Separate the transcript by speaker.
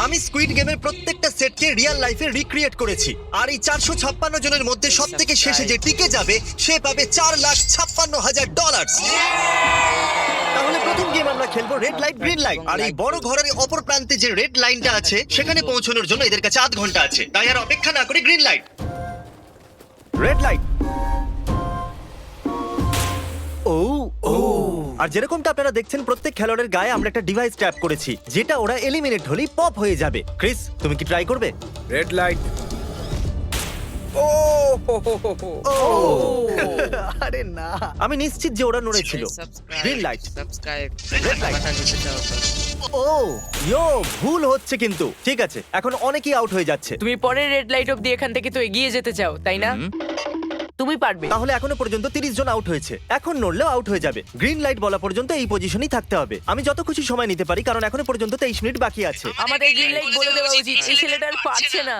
Speaker 1: আমি স্কুইড গেমের প্রত্যেকটা সেটকে রিয়েল লাইফে রিক্রিয়েট করেছি, আর এই 456 জনের মধ্যে সব থেকে শেষে যে টিকে যাবে সে পাবে $4,56,000। তাহলে প্রথম গেম আমরা খেলবো রেড লাইট গ্রিন লাইট, আর এই বড় ঘরের অপর প্রান্তে যে রেড লাইনটা আছে সেখানে পৌঁছানোর জন্য এদের কাছে 8 ঘন্টা আছে। তাই আর অপেক্ষা না করে গ্রিন লাইট, রেড লাইট। ও ও আর যেরকমটা আপনারা দেখছেন প্রত্যেক খেলোয়াড়ের গায়ে আমরা একটা ডিভাইস ট্যাপ করেছি, যেটা ওরা এলিমিনেট হলেই পপ হয়ে যাবে। ক্রিস, তুমি কি ট্রাই করবে?
Speaker 2: Red light. ও
Speaker 1: ও আরে না, আমি নিশ্চিত যে ওরা নড়েছিল। Green light,
Speaker 3: subscribe
Speaker 1: Red light.
Speaker 3: Button দিতে চাও তো।
Speaker 1: ও ইয়ো, ভুল হচ্ছে কিন্তু। ঠিক আছে, এখন অনেকেই আউট হয়ে যাচ্ছে।
Speaker 4: তুমি পরের রেড লাইট অবধি এখান থেকে তো এগিয়ে যেতে চাও, তাই না? তুমি পারবে।
Speaker 1: তাহলে এখনো পর্যন্ত 30 জন আউট হয়েছে, এখন নড়লেও আউট হয়ে যাবে। গ্রিন লাইট বলা পর্যন্ত এই পজিশনেই থাকতে হবে। আমি যত খুশি সময় নিতে পারি, কারণ এখনো পর্যন্ত 23 মিনিট বাকি আছে।
Speaker 4: আমাদের গ্রিন লাইট বলে দেওয়া উচিত, এই ছেলেটা আর পারছে না।